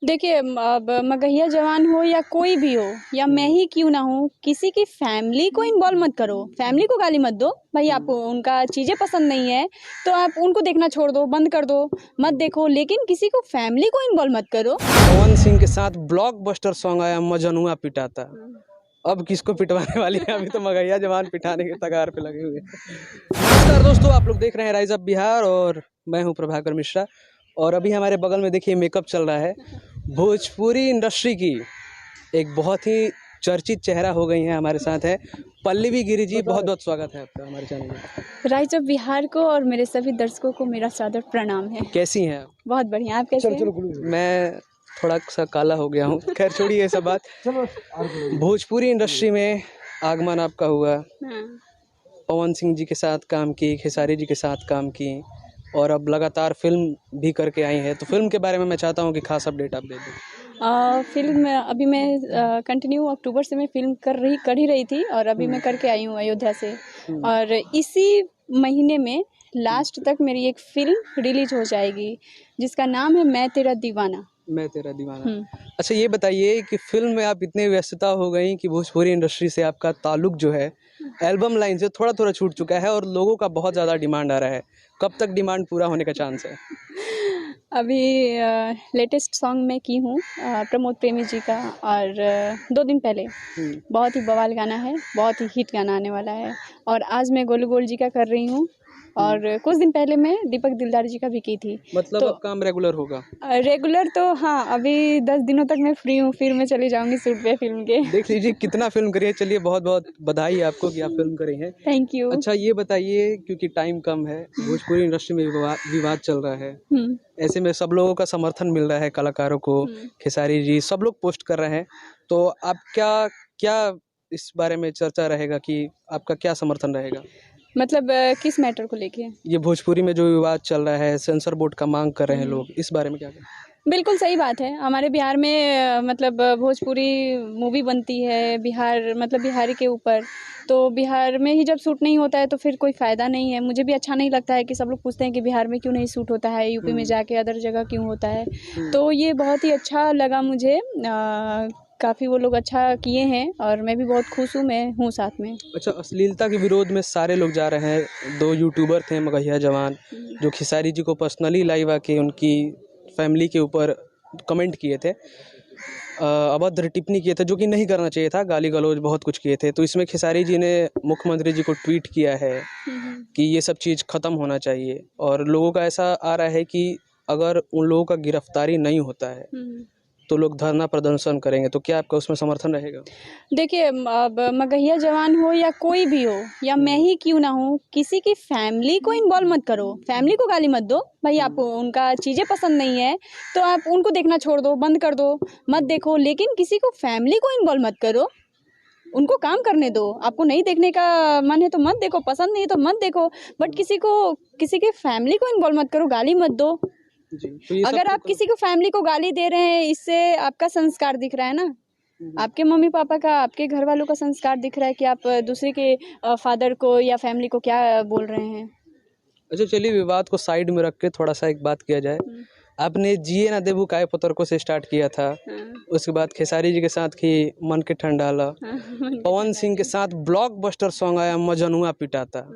देखिए अब मगहिया जवान हो या कोई भी हो या मैं ही क्यों ना हूँ, किसी की फैमिली को इन्वॉल्व मत करो। फैमिली को गाली मत दो भाई, आप उनका चीज़ें पसंद नहीं है तो आप उनको देखना छोड़ दो, बंद कर दो, मत देखो, लेकिन किसी को फैमिली को इन्वॉल्व मत करो। पवन सिंह के साथ ब्लॉकबस्टर सॉन्ग आया मजनुआ पिटाता। अब किसको पिटवाने वाली है? अभी तो मगहिया जवान पिटाने के कगार पे लगे हुए हैं। नमस्कार दोस्तों, आप लोग देख रहे हैं राइज अप बिहार और मैं हूं प्रभाकर मिश्रा। और अभी हमारे बगल में देखिए मेकअप चल रहा है। भोजपुरी इंडस्ट्री की एक बहुत ही चर्चित चेहरा हो गई हैं, हमारे साथ है पल्लवी गिरी जी। बहुत बहुत स्वागत है आपका हमारे चैनल में। राइज ऑफ बिहार को और मेरे सभी दर्शकों को मेरा सादर प्रणाम है। कैसी हैं आप? बहुत बढ़िया, आप कैसे हैं? मैं थोड़ा सा काला हो गया हूँ, खैर छोड़िए ये सब बात। भोजपुरी इंडस्ट्री में आगमन आपका हुआ, हाँ। पवन सिंह जी के साथ काम की, खेसारी जी के साथ काम की और अब लगातार फिल्म भी करके आई है। तो फिल्म के बारे में मैं चाहता हूँ कि खास अपडेट आप दे दें। फिल्म अभी मैं कंटिन्यू अक्टूबर से मैं फिल्म कर ही रही थी और अभी मैं करके आई हूँ अयोध्या से। और इसी महीने में लास्ट तक मेरी एक फिल्म रिलीज हो जाएगी जिसका नाम है मैं तेरा दीवाना। मैं तेरा दीवाना। अच्छा ये बताइए कि फिल्म में आप इतने व्यस्तता हो गई कि भोजपुरी इंडस्ट्री से आपका ताल्लुक जो है एल्बम लाइन से थोड़ा थोड़ा छूट चुका है और लोगों का बहुत ज़्यादा डिमांड आ रहा है। कब तक डिमांड पूरा होने का चांस है? अभी लेटेस्ट सॉन्ग मैं की हूँ प्रमोद प्रेमी जी का, और 2 दिन पहले बहुत ही बवाल गाना है, बहुत ही हिट गाना आने वाला है। और आज मैं गोलू गोल जी का कर रही हूँ और कुछ दिन पहले मैं दीपक दिलदार जी का भी की थी। मतलब तो अब काम रेगुलर होगा? रेगुलर तो हाँ, अभी 10 दिनों तक मैं फ्री हूँ, फिर मैं चली जाऊँगी शूट पे फिल्म के। देख लीजिए कितना फिल्म करी है। चलिए बहुत बहुत बधाई है आपको कि आप फिल्म करी हैं। Thank you. अच्छा ये बताइए, क्योंकि टाइम कम है, भोजपुरी इंडस्ट्री में विवाद चल रहा है, ऐसे में सब लोगों का समर्थन मिल रहा है, कलाकारों को, खेसारी जी सब लोग पोस्ट कर रहे हैं, तो आप क्या क्या इस बारे में चर्चा रहेगा कि आपका क्या समर्थन रहेगा? मतलब किस मैटर को लेके? ये भोजपुरी में जो विवाद चल रहा है, सेंसर बोर्ड का मांग कर रहे हैं लोग, इस बारे में क्या कहें? बिल्कुल सही बात है। हमारे बिहार में मतलब भोजपुरी मूवी बनती है बिहार, मतलब बिहारी के ऊपर, तो बिहार में ही जब शूट नहीं होता है तो फिर कोई फ़ायदा नहीं है। मुझे भी अच्छा नहीं लगता है कि सब लोग पूछते हैं कि बिहार में क्यों नहीं शूट होता है, यूपी में जाके अदर जगह क्यों होता है। तो ये बहुत ही अच्छा लगा मुझे। काफ़ी वो लोग अच्छा किए हैं और मैं भी बहुत खुश हूँ, मैं हूँ साथ में। अच्छा, अश्लीलता के विरोध में सारे लोग जा रहे हैं। 2 यूट्यूबर थे मगहिया जवान, जो खेसारी जी को पर्सनली लाइव आके उनकी फैमिली के ऊपर कमेंट किए थे, अभद्र टिप्पणी किए थे, जो कि नहीं करना चाहिए था, गाली गलौज बहुत कुछ किए थे। तो इसमें खेसारी जी ने मुख्यमंत्री जी को ट्वीट किया है कि ये सब चीज़ ख़त्म होना चाहिए और लोगों का ऐसा आ रहा है कि अगर उन लोगों का गिरफ्तारी नहीं होता है तो लोग धरना प्रदर्शन करेंगे। तो क्या आपका उसमें समर्थन रहेगा? देखिए अब मगहिया जवान हो या कोई भी हो या मैं ही क्यों ना हूँ, किसी की फैमिली को इन्वॉल्व मत करो। फैमिली को गाली मत दो भाई, आप उनका चीज़ें पसंद नहीं है तो आप उनको देखना छोड़ दो, बंद कर दो, मत देखो, लेकिन किसी को फैमिली को इन्वॉल्व मत करो। उनको काम करने दो। आपको नहीं देखने का मन है तो मत देखो, पसंद नहीं है तो मत देखो, बट किसी के फैमिली को इन्वॉल्व मत करो, गाली मत दो। तो अगर आप किसी को फैमिली को गाली दे रहे हैं, इससे आपका संस्कार दिख रहा है ना, आपके मम्मी पापा का, आपके घर वालों का संस्कार दिख रहा है कि आप दूसरे के फादर को या फैमिली को क्या बोल रहे हैं। अच्छा चलिए, विवाद को साइड में रख के थोड़ा सा एक बात किया जाए। आपने जिए ना देबू काय पुतर को से स्टार्ट किया था, उसके बाद खेसारी जी के साथ की मन के ठंडाला, पवन सिंह के साथ ब्लॉकबस्टर सॉन्ग आया मजनुआ पिटाता।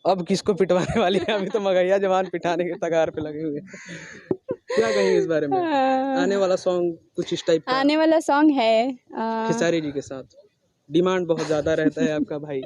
अब किसको पिटवाने वाली है? अभी तो मगहिया जवान पिटाने के कगार पे लगे हुए हैं। क्या कहेंगे इस बारे में? आने वाला सॉन्ग कुछ इस टाइप का आने वाला सॉन्ग है खेसारी जी के साथ, डिमांड बहुत ज़्यादा रहता है आपका भाई।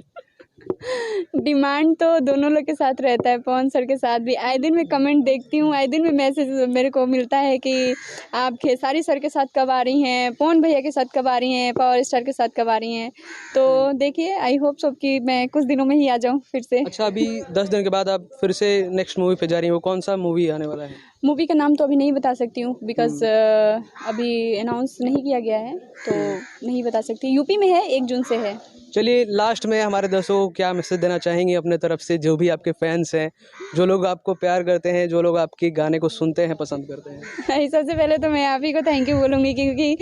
डिमांड तो दोनों लोग के साथ रहता है, पवन सर के साथ भी। आए दिन मैं कमेंट देखती हूँ, आए दिन में मैसेज मेरे को मिलता है कि आप खेसारी सर के साथ कब आ रही हैं, पवन भैया के साथ कब आ रही हैं, पावर स्टार के साथ कब आ रही हैं। तो देखिए, आई होप सो कि मैं कुछ दिनों में ही आ जाऊँ फिर से। अच्छा, अभी 10 दिन के बाद आप फिर से नेक्स्ट मूवी पे जा रही हो, कौन सा मूवी आने वाला है? मूवी का नाम तो अभी नहीं बता सकती हूँ बिकॉज अभी अनाउंस नहीं किया गया है, तो नहीं बता सकती। यूपी में है, 1 जून से है। चलिए लास्ट में हमारे दर्शकों को क्या मैसेज देना चाहेंगे अपने तरफ से, जो भी आपके फैंस हैं, जो लोग आपको प्यार करते हैं, जो लोग आपके गाने को सुनते हैं, पसंद करते हैं? सबसे पहले तो मैं आप ही को थैंक यू बोलूँगी क्योंकि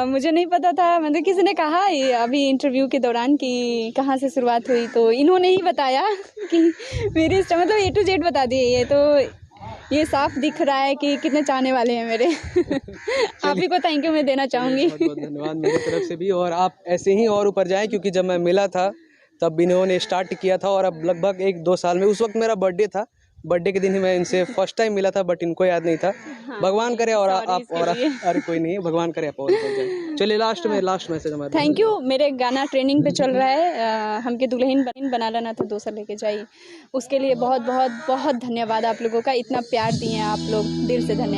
मुझे नहीं पता था, मतलब किसी ने कहा ये अभी इंटरव्यू के दौरान कि कहाँ से शुरुआत हुई, तो इन्होंने ही बताया कि मेरी मतलब A to Z बता दिए ये, तो ये साफ दिख रहा है कि कितने चाहने वाले हैं मेरे। आप ही को थैंक यू मैं देना चाहूँगी। बहुत बहुत धन्यवाद मेरे तरफ से भी, और आप ऐसे ही और ऊपर जाएं, क्योंकि जब मैं मिला था तब इन्होंने स्टार्ट किया था, और अब लगभग 1-2 साल में, उस वक्त मेरा बर्थडे था, बर्थडे के दिन ही मैं इनसे फर्स्ट टाइम मिला था, बट इनको याद नहीं था। भगवान करे और sorry आप इसके और लिए। अरे कोई नहीं है, भगवान करे आप और ऊपर जाएं। चलिए लास्ट मैसेज हमारा। Thank you. मेरे गाना ट्रेनिंग पे चल रहा है, हमके दुल्हन बना लेना तो दोसर लेके जाइए। उसके लिए बहुत बहुत बहुत धन्यवाद आप लोगों का, इतना प्यार दिए हैं आप लोग, दिल से धन्यवाद।